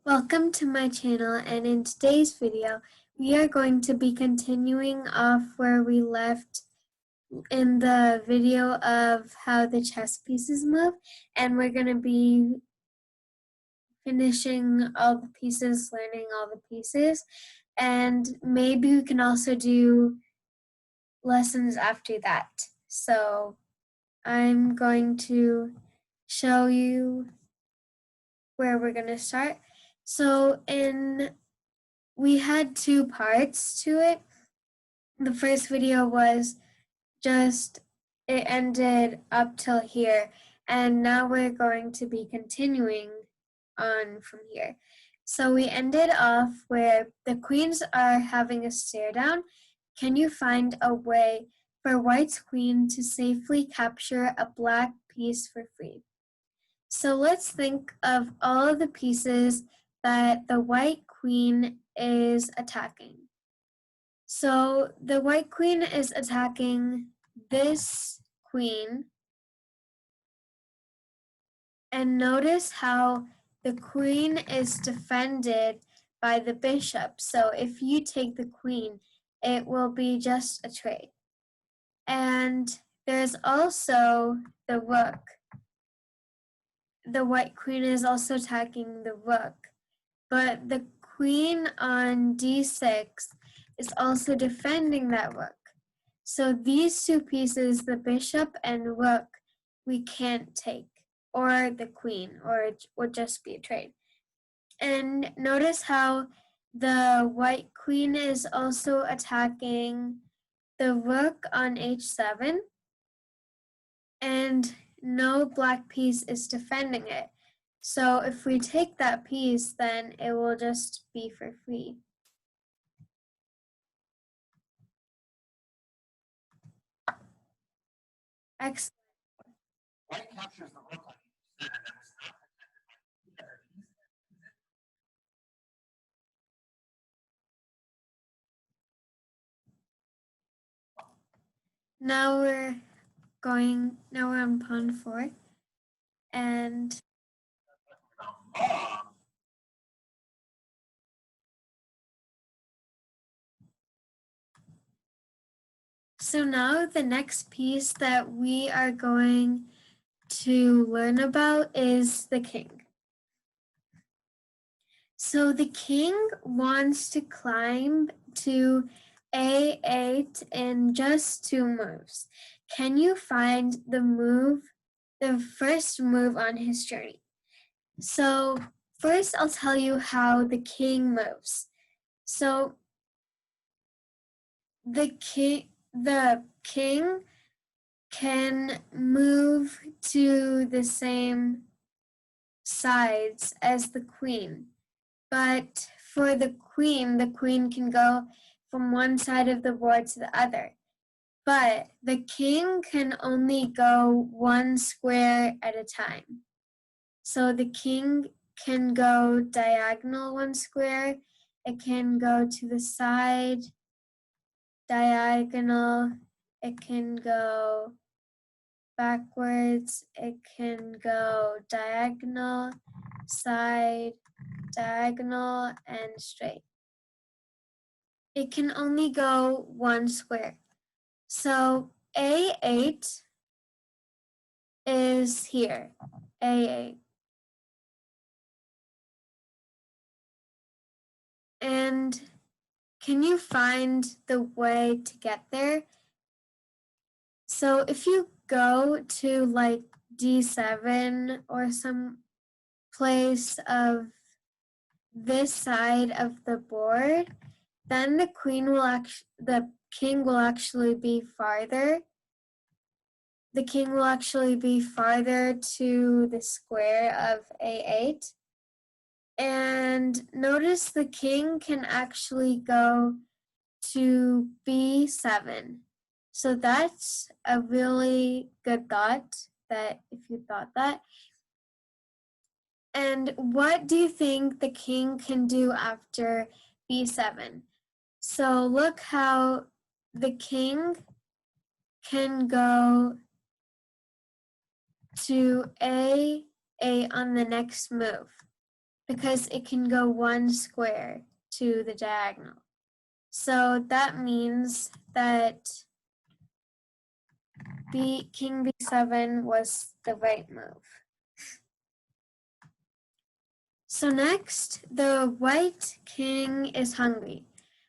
Welcome to my channel, and in today's video we are going to be continuing off where we left in the video of how the chess pieces move, and we're going to be finishing all the pieces, learning all the pieces, and maybe we can also do lessons after that. So I'm going to show you where we're going to start. So we had two parts to it. The first video was just, it ended up till here, and now we're going to be continuing on from here. So we ended off where the queens are having a stare down. Can you find a way for white's queen to safely capture a black piece for free? So let's think of all of the pieces that the white queen is attacking. So the white queen is attacking this queen, and notice how the queen is defended by the bishop. So if you take the queen, it will be just a trade. And there's also the rook. The white queen is also attacking the rook, but the queen on d6 is also defending that rook. So these two pieces, the bishop and rook, we can't take, or the queen, or it would just be a trade. And notice how the white queen is also attacking the rook on h7, and no black piece is defending it. So if we take that piece, then it will just be for free. Excellent. White captures the rook on e7 and is not protected Now we're on pawn 4, and so now the next piece that we are going to learn about is the king. So the king wants to climb to a8 in just 2 moves. Can you find the first move on his journey? So first I'll tell you how the king moves. So the king can move to the same sides as the queen. But for the queen can go from one side of the board to the other. But the king can only go one square at a time. So the king can go diagonal one square, it can go to the side, diagonal, it can go backwards, it can go diagonal, side, diagonal, and straight. It can only go one square. So A8 is here, A8. And can you find the way to get there? So if you go to like D7 or some place of this side of the board, then the king will actually be farther. The king will actually be farther to the square of A8. And notice the king can actually go to B7. So that's a really good thought, that if you thought that. And what do you think the king can do after B7? So look how the king can go to A8 on the next move. because it can go one square to the diagonal. So that means that King B7 was the right move. So next, the white king is hungry.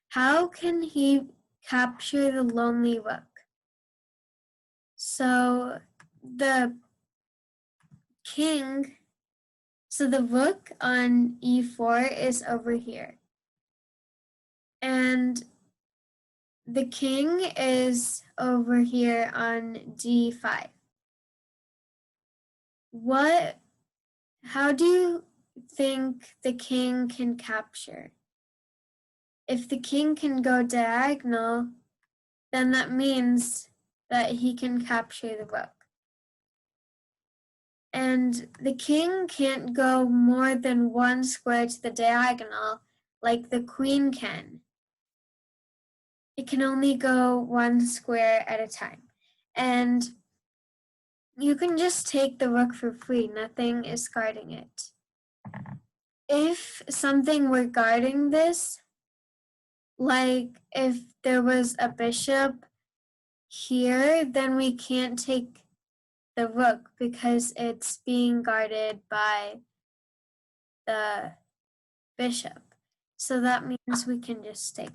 How can he capture the lonely rook? So the rook on E4 is over here. And the king is over here on D5. How do you think the king can capture? If the king can go diagonal, then that means that he can capture the rook. And the king can't go more than one square to the diagonal like the queen can. It can only go one square at a time. And you can just take the rook for free. Nothing is guarding it. If something were guarding this, like if there was a bishop here, then we can't take the rook because it's being guarded by the bishop. So that means we can just take.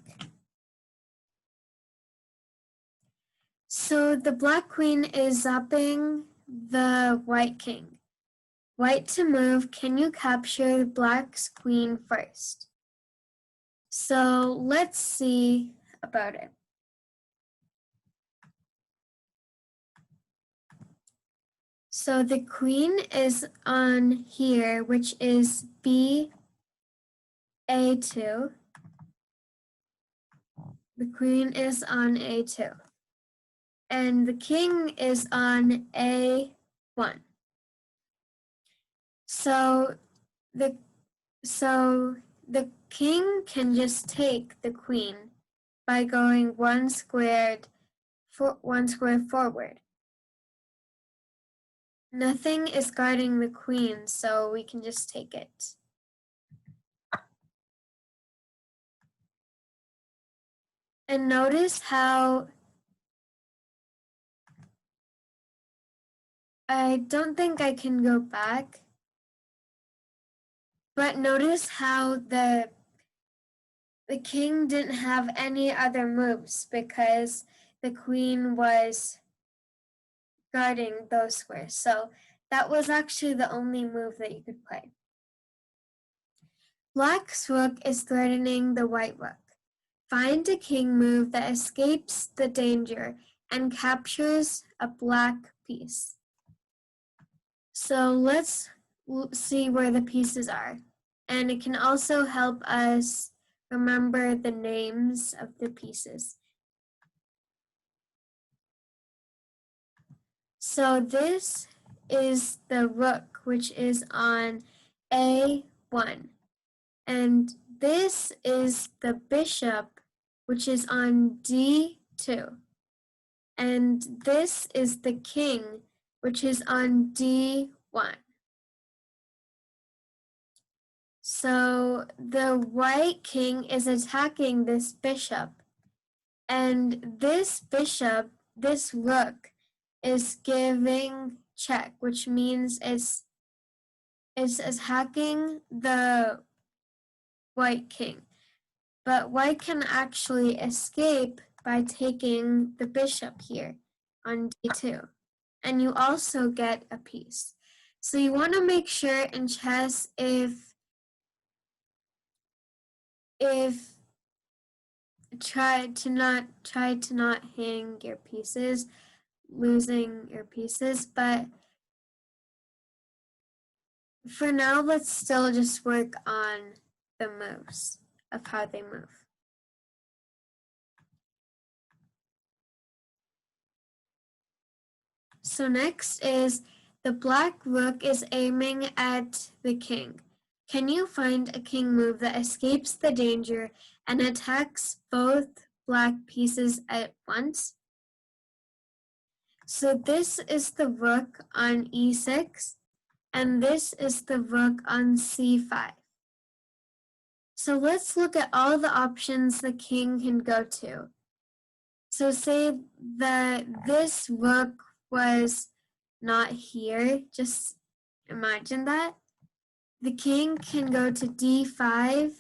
So the black queen is zapping the white king. White to move, can you capture the black's queen first? So let's see about it. So the queen is on here, which is B A2. The queen is on A2. And the king is on A1. So the king can just take the queen by going one square forward. Nothing is guarding the queen, so we can just take it. And notice how I don't think I can go back, but notice how the king didn't have any other moves because the queen was guarding those squares. So that was actually the only move that you could play. Black's rook is threatening the white rook. Find a king move that escapes the danger and captures a black piece. So let's see where the pieces are. And it can also help us remember the names of the pieces. So this is the rook, which is on A1. And this is the bishop, which is on D2. And this is the king, which is on D1. So the white king is attacking this bishop. And this bishop, this rook, is giving check, which means it's attacking the white king. But white can actually escape by taking the bishop here on D2. And you also get a piece. So you want to make sure in chess if try to not hang your pieces, losing your pieces, but for now let's still just work on the moves of how they move. So next is the black rook is aiming at the king. Can you find a king move that escapes the danger and attacks both black pieces at once? So this is the rook on E6, and this is the rook on C5. So let's look at all the options the king can go to. So say that this rook was not here, just imagine that. The king can go to d5.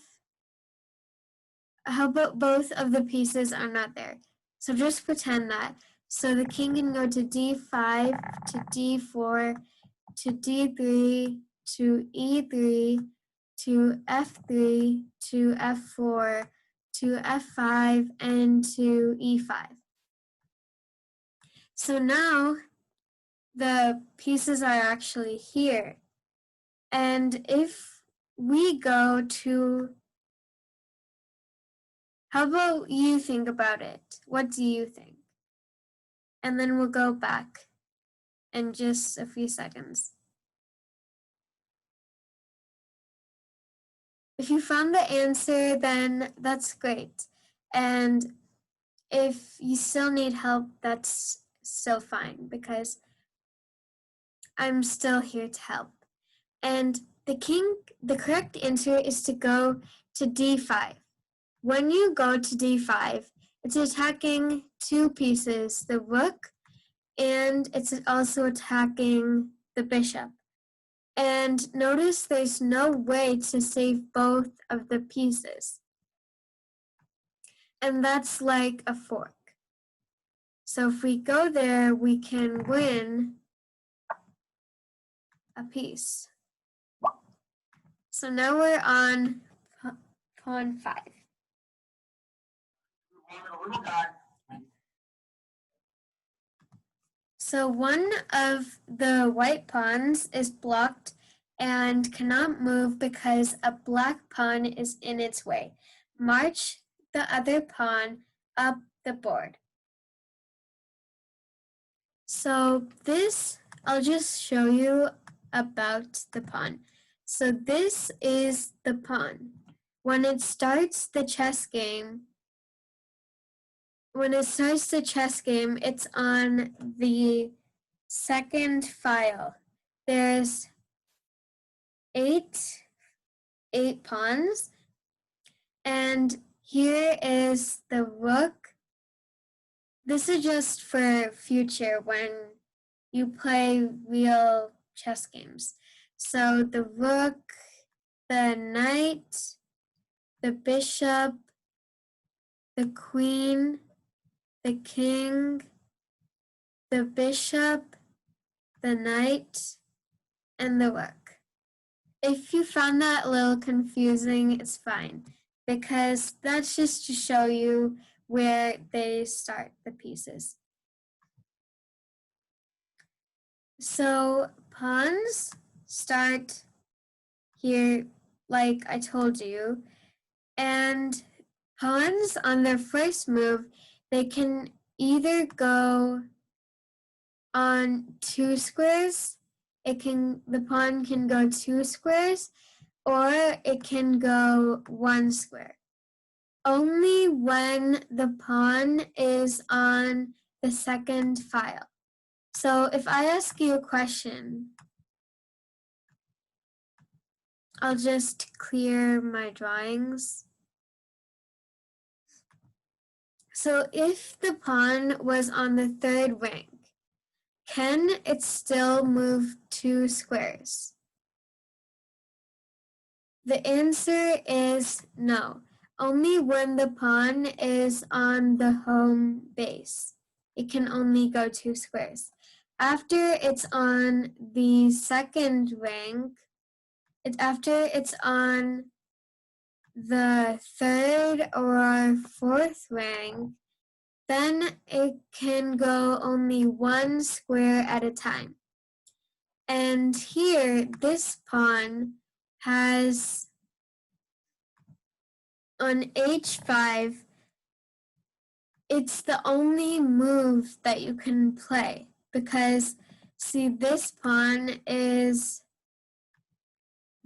How about both of the pieces are not there? So just pretend that. So the king can go to d5, to d4, to d3, to e3, to f3, to f4, to f5, and to e5. So now the pieces are actually here. And if we go to, how about you think about it? What do you think? And then we'll go back in just a few seconds. If you found the answer, then that's great. And if you still need help, that's still fine because I'm still here to help. And the correct answer is to go to d5. When you go to d5, it's attacking two pieces, the rook, and it's also attacking the bishop. And notice there's no way to save both of the pieces. And that's like a fork. So if we go there, we can win a piece. So now we're on pawn 5. So one of the white pawns is blocked and cannot move because a black pawn is in its way. March the other pawn up the board. So this, I'll just show you about the pawn. So this is the pawn. When it starts the chess game, it's on the second file. There's eight pawns, and here is the rook. This is just for future when you play real chess games. So the rook, the knight, the bishop, the queen, the king, the bishop, the knight, and the rook. If you found that a little confusing, it's fine, because that's just to show you where they start the pieces. So pawns start here, like I told you, and pawns on their first move, they can either go on 2 squares, the pawn can go 2 squares, or it can go 1 square. Only when the pawn is on the second file. So if I ask you a question, I'll just clear my drawings. So if the pawn was on the third rank, can it still move 2 squares? The answer is no. Only when the pawn is on the home base. It can only go 2 squares. After it's on the second rank, after it's on the third or fourth rank, then it can go only 1 square at a time. And here, this pawn has, on h5, it's the only move that you can play because, see, this pawn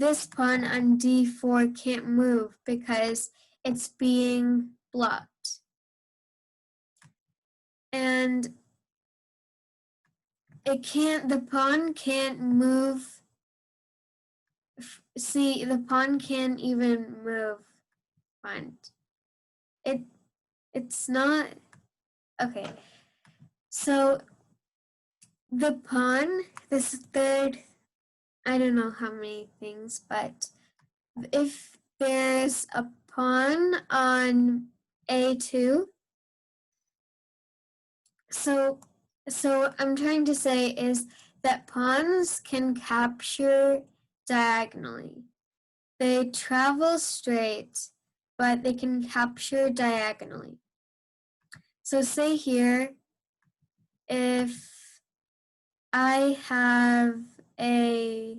on d4 can't move because it's being blocked. And the pawn can't move. See, the pawn can't even move front. It's not, okay. So the pawn, this third, I don't know how many things, but if there's a pawn on A2, so I'm trying to say is that pawns can capture diagonally. They travel straight, but they can capture diagonally. So say here, if I have a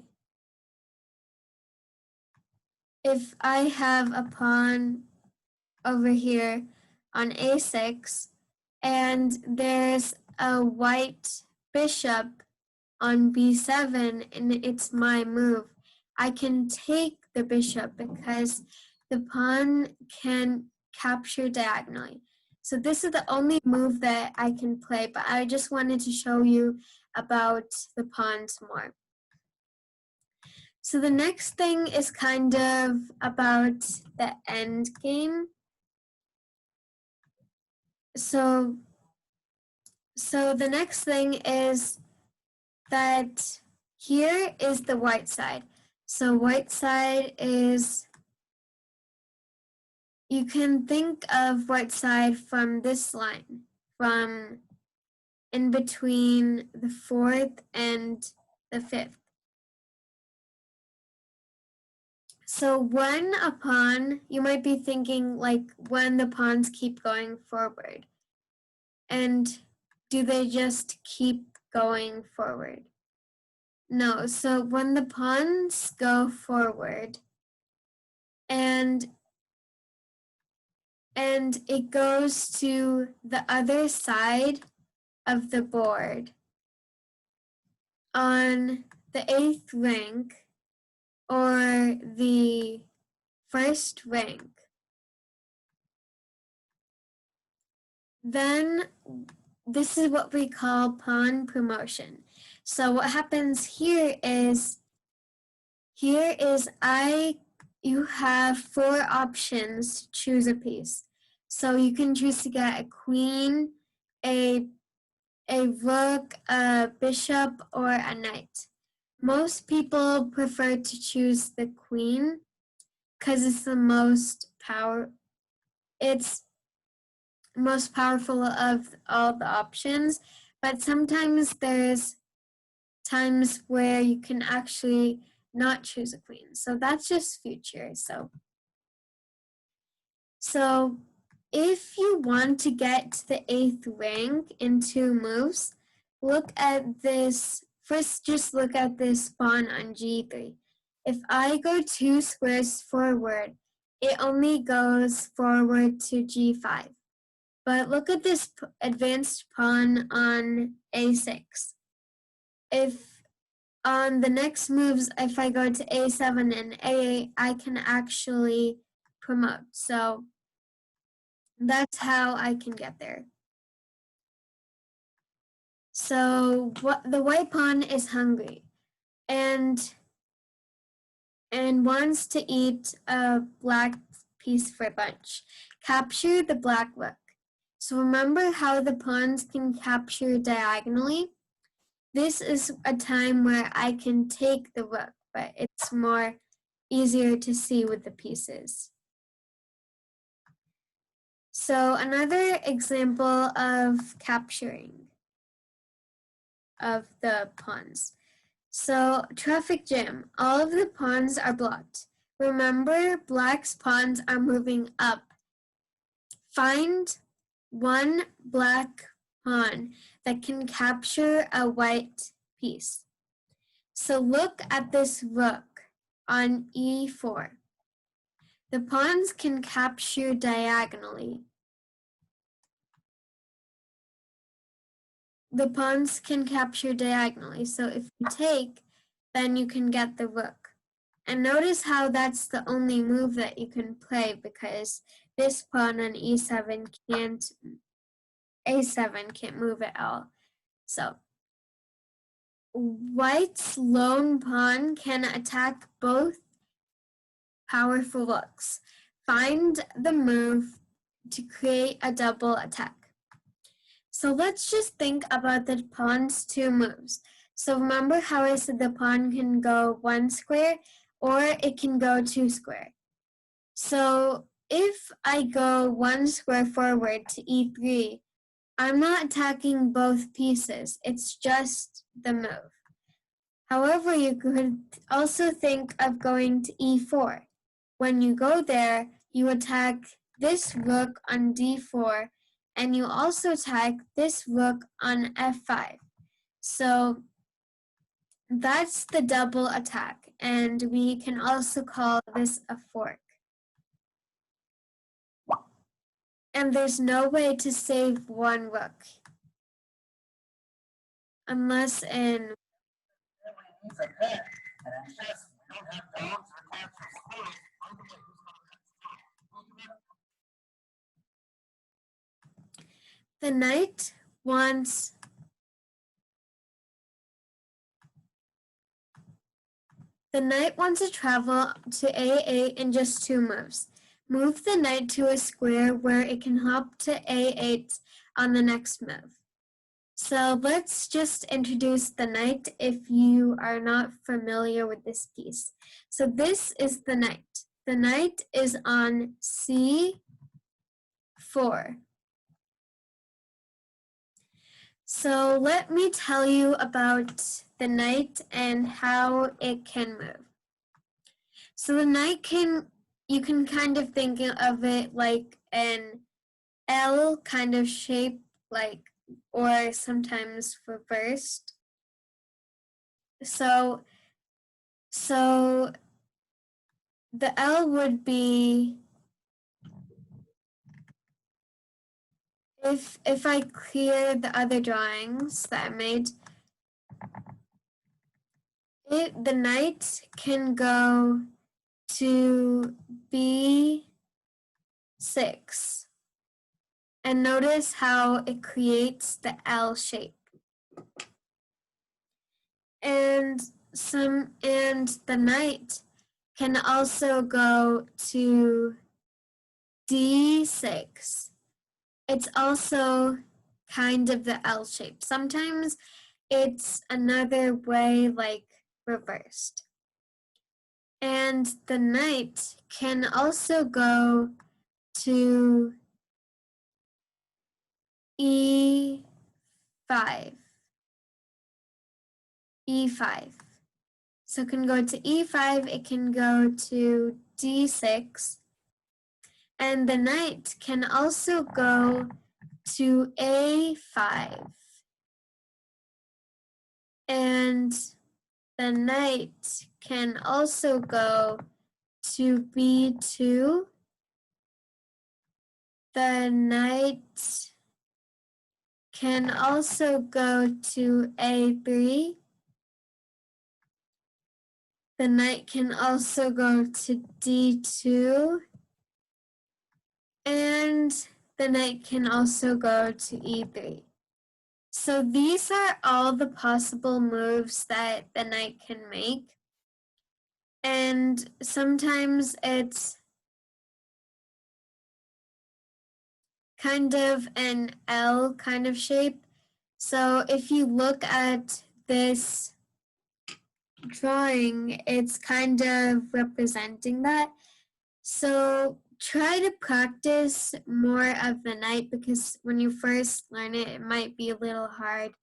pawn over here on A6 and there's a white bishop on B7 and it's my move, I can take the bishop because the pawn can capture diagonally. So this is the only move that I can play, but I just wanted to show you about the pawns more. So the next thing is kind of about the end game. So the next thing is that here is the white side. So white side is, you can think of white side from this line, from in between the 4th and the 5th. So when a pawn, you might be thinking like when the pawns keep going forward. And do they just keep going forward? No, so when the pawns go forward and it goes to the other side of the board on the 8th rank or the 1st rank, then this is what we call pawn promotion. So what happens here is you have 4 options to choose a piece. So you can choose to get a queen, a rook, a bishop, or a knight. Most people prefer to choose the queen because it's the most powerful of all the options, but sometimes there's times where you can actually not choose a queen. So that's just future. So if you want to get to the 8th rank in 2 moves, look at this. First, just look at this pawn on G3. If I go 2 squares forward, it only goes forward to G5. But look at this advanced pawn on A6. If on the next moves, if I go to A7 and A8, I can actually promote. So that's how I can get there. So the white pawn is hungry and wants to eat a black piece for lunch. Capture the black rook. So remember how the pawns can capture diagonally? This is a time where I can take the rook, but it's more easier to see with the pieces. So another example of capturing of the pawns. So traffic jam, all of the pawns are blocked. Remember, black's pawns are moving up. Find one black pawn that can capture a white piece. So look at this rook on E4. The pawns can capture diagonally. The pawns can capture diagonally. So if you take, then you can get the rook. And notice how that's the only move that you can play because this pawn on E7 A7 can't move at all. So white's lone pawn can attack both powerful rooks. find the move to create a double attack. So let's just think about the pawn's two moves. So remember how I said the pawn can go 1 square or it can go 2 square. So if I go 1 square forward to e3, I'm not attacking both pieces. It's just the move. However, you could also think of going to e4. When you go there, you attack this rook on d4, and you also attack this rook on f5. So that's the double attack, and we can also call this a fork. And there's no way to save one rook. Unless in Needs a pick, and in chess, we don't have dogs or cats or squirrels. By the way, who's got that stuff? the knight wants to travel to a8 in just 2 moves. Move the knight to a square where it can hop to a8 on the next move. So let's just introduce the knight if you are not familiar with this piece. So this is the knight. The knight is on c4. So let me tell you about the knight and how it can move. So the knight you can kind of think of it like an L kind of shape, like, or sometimes reversed. So the L would be, if I clear the other drawings that I made, the knight can go to b6. And notice how it creates the L shape. And the knight can also go to d6. It's also kind of the L shape. Sometimes it's another way, like reversed. And the knight can also go to e5. So it can go to e5, it can go to d6, and the knight can also go to a5. And the knight can also go to b2. The knight can also go to a3. The knight can also go to d2. And the knight can also go to e3. So these are all the possible moves that the knight can make. And sometimes it's kind of an L kind of shape. So if you look at this drawing, it's kind of representing that. So try to practice more of the knight, because when you first learn it, it might be a little hard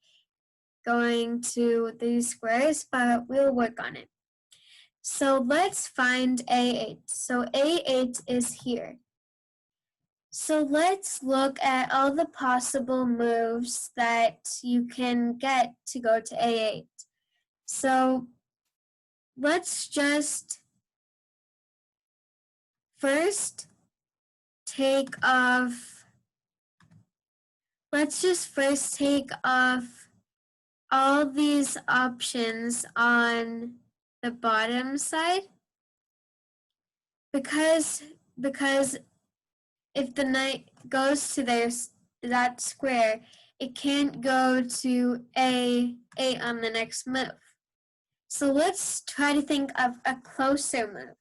going to these squares, but we'll work on it. So let's find a8. So a8 is here. So let's look at all the possible moves that you can get to go to a8. So let's just first take off all these options on the bottom side, because if the knight goes to that square, it can't go to a8 on the next move. So let's try to think of a closer move.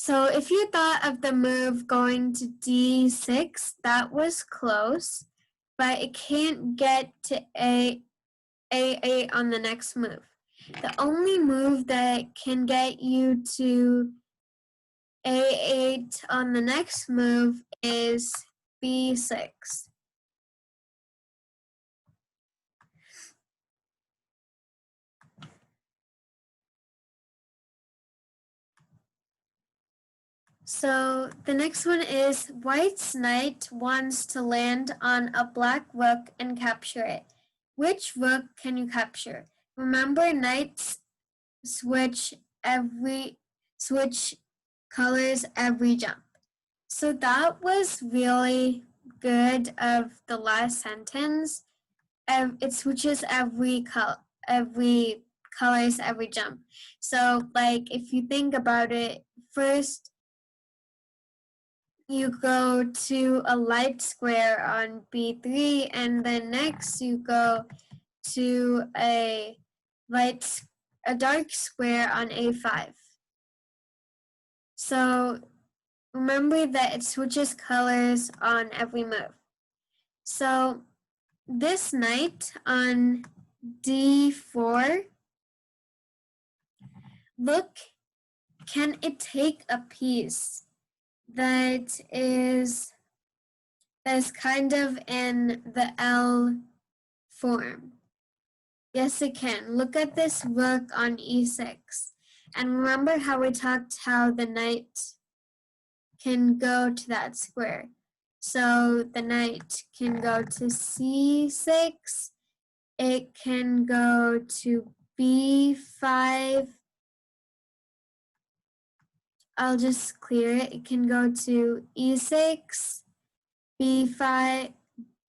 So if you thought of the move going to d6, that was close, but it can't get to a8 on the next move. The only move that can get you to a8 on the next move is b6. So the next one is White's knight wants to land on a black rook and capture it. Which rook can you capture? Remember, knights switch colors every jump. So that was really good of the last sentence. It switches every colors every jump. So like if you think about it, first you go to a light square on B3, and then next you go to a dark square on A5. So remember that it switches colors on every move. So this knight on D4, look, can it take a piece that is kind of in the L form? Yes, it can. Look at this rook on E6. And remember how we talked how the knight can go to that square. So the knight can go to C6. It can go to B5. I'll just clear it. It can go to E6, B5,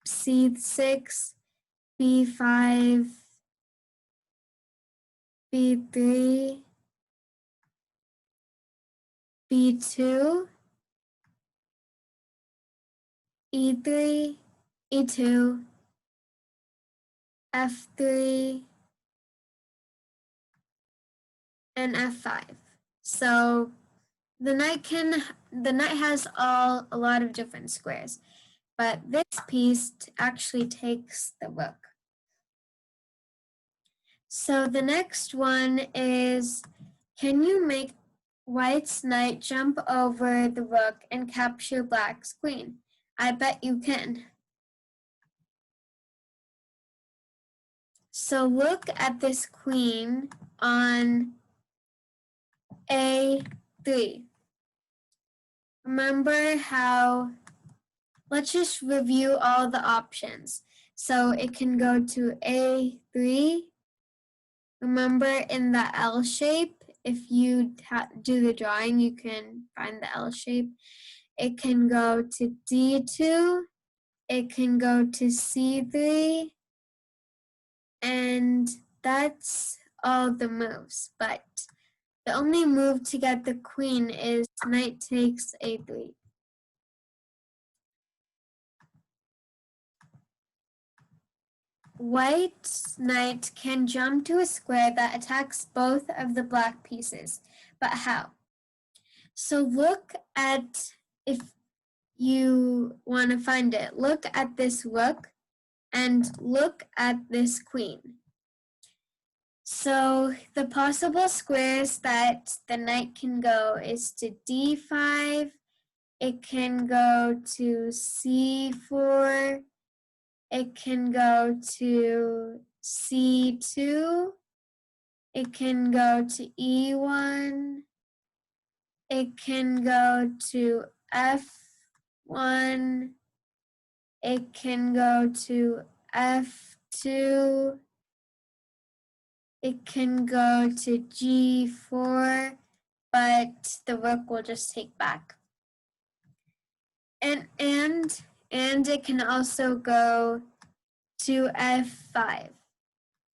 C6, B5, B3, B2, E3, E2, F3, and F5. So the knight has a lot of different squares, but this piece actually takes the rook. So the next one is, can you make White's knight jump over the rook and capture Black's queen? I bet you can. So look at this queen on A3. Remember how, let's just review all the options. So it can go to A3. Remember in the L shape, if you do the drawing, you can find the L shape. It can go to D2. It can go to C3. And that's all the moves. But the only move to get the queen is knight takes A3. White's knight can jump to a square that attacks both of the black pieces, but how? So look at, if you want to find it, look at this rook and look at this queen. So the possible squares that the knight can go is to D5, it can go to C4, it can go to C2, it can go to E1, it can go to F1, it can go to F2, it can go to G4, but the rook will just take back. And it can also go to F5.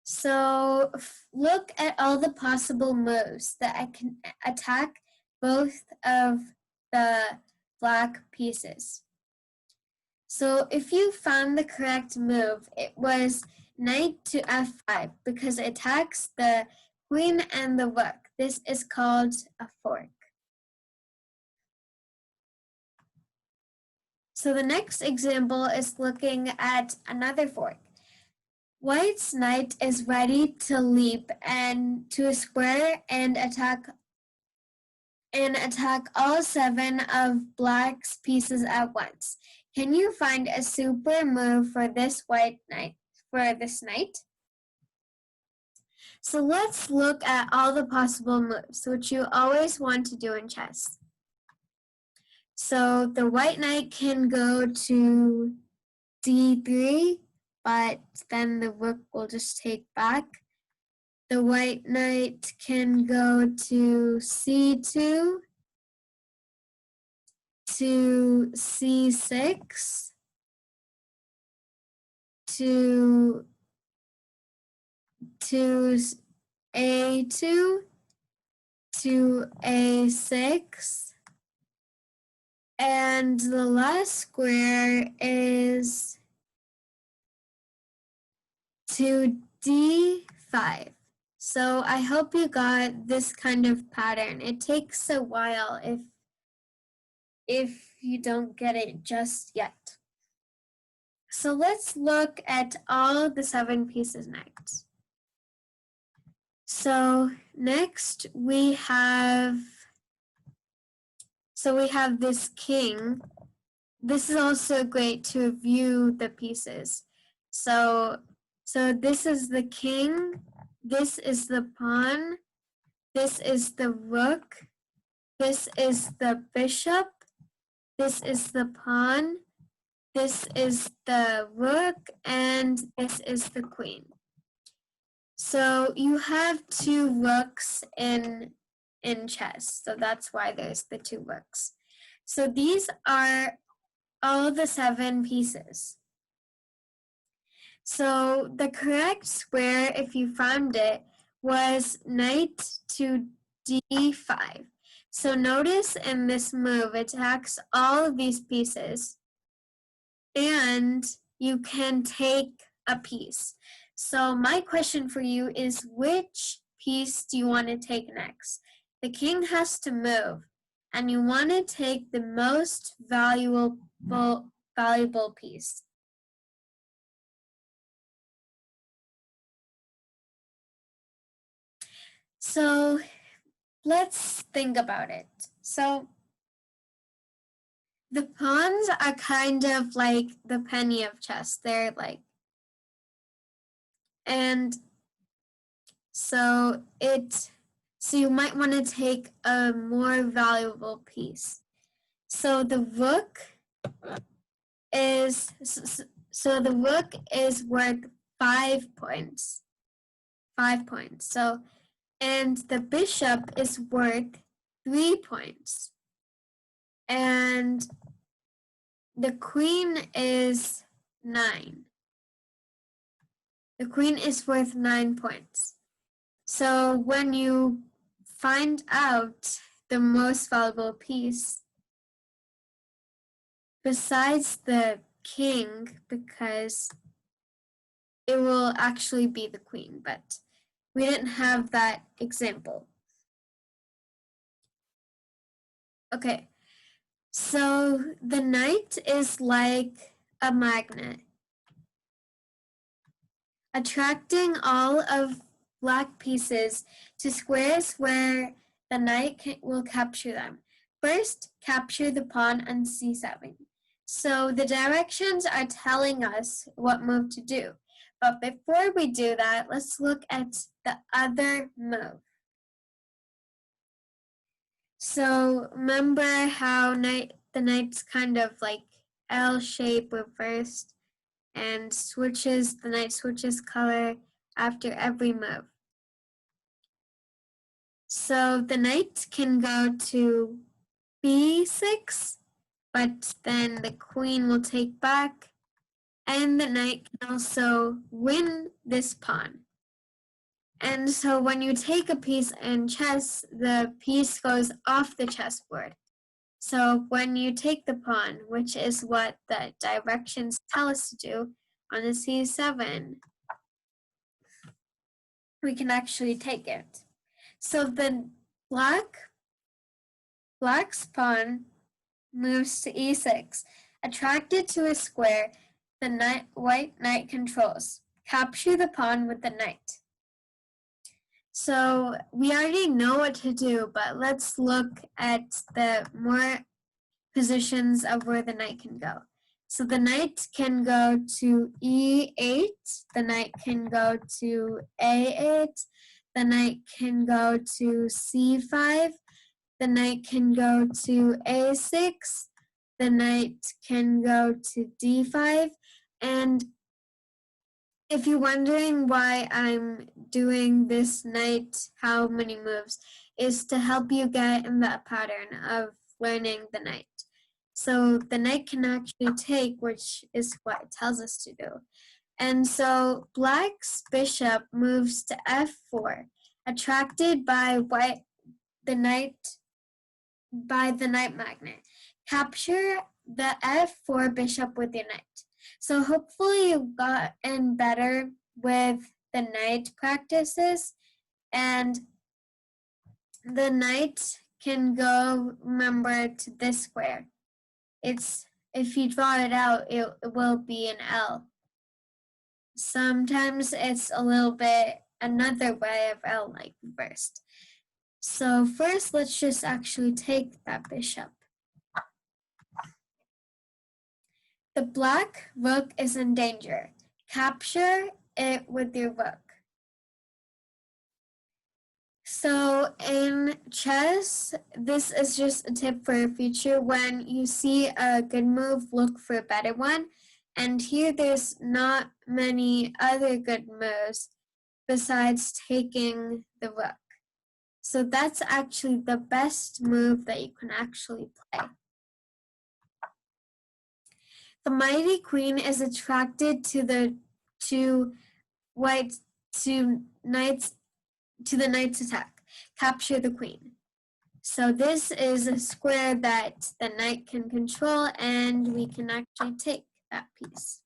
So look at all the possible moves that I can attack both of the black pieces. So if you found the correct move, it was knight to F5 because it attacks the queen and the rook. This is called a fork. So the next example is looking at another fork. White's knight is ready to leap and to a square and attack all 7 of black's pieces at once. Can you find a super move for this knight? So let's look at all the possible moves, which you always want to do in chess. So the white knight can go to d3, but then the rook will just take back. The white knight can go to c2, to c6, to a2, to a6, and the last square is to d5. So I hope you got this kind of pattern. It takes a while if you don't get it just yet. So let's look at all the 7 pieces next. So next we have this king. This is also great to view the pieces. So this is the king, this is the pawn, this is the rook, this is the bishop, this is the pawn, this is the rook, and this is the queen. So you have 2 rooks in chess, so that's why there's the 2 rooks. So these are all the 7 pieces. So the correct square, if you found it, was knight to d5. So notice in this move, it attacks all of these pieces, and you can take a piece. So my question for you is, which piece do you want to take next? The king has to move, and you want to take the most valuable piece. So let's think about it. So the pawns are kind of like the penny of chess. They're like, and so you might want to take a more valuable piece. So the rook is worth 5 points. 5 points. So, and the bishop is worth 3 points. And the queen is 9. The queen is worth 9 points. So when you find out the most valuable piece, besides the king, because it will actually be the queen, but we didn't have that example. Okay, so the knight is like a magnet, attracting all of black pieces to squares where the knight will capture them. First, capture the pawn on c7. So the directions are telling us what move to do. But before we do that, let's look at the other move. So remember how the knight's kind of like L shape reversed and the knight switches color after every move. So the knight can go to b6, but then the queen will take back, and the knight can also win this pawn. And so when you take a piece in chess, the piece goes off the chessboard. So when you take the pawn, which is what the directions tell us to do on the c7, we can actually take it. So the black's pawn moves to e6, Attracted to a square the white knight controls. Capture the pawn with the knight. So we already know what to do, but let's look at the more positions of where the knight can go. So the knight can go to E8, the knight can go to A8, the knight can go to C5, the knight can go to A6, the knight can go to D5, and if you're wondering why I'm doing this knight, how many moves, is to help you get in that pattern of learning the knight. So the knight can actually take, which is what it tells us to do. And so black's bishop moves to f4, attracted by the knight magnet. Capture the f4 bishop with your knight. So hopefully you've gotten better with the knight practices, and the knight can go, remember, to this square. If you draw it out, it will be an L. Sometimes it's a little bit another way of L, like reversed. So first, let's just actually take that bishop. The black rook is in danger. Capture it with your rook. So in chess, this is just a tip for your future. When you see a good move, look for a better one. And here there's not many other good moves besides taking the rook. So that's actually the best move that you can actually play. The mighty queen is attracted to the knight's attack. Capture the queen. So this is a square that the knight can control, and we can actually take that piece.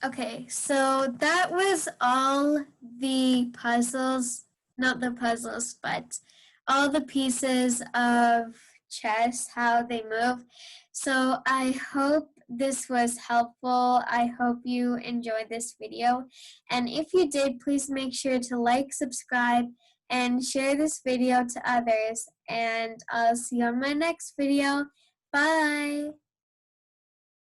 Okay, so that was all the puzzles, not the puzzles, but all the pieces of chess, how they move. So I hope this was helpful. I hope you enjoyed this video. And if you did, please make sure to like, subscribe, and share this video to others. And I'll see you on my next video. Bye!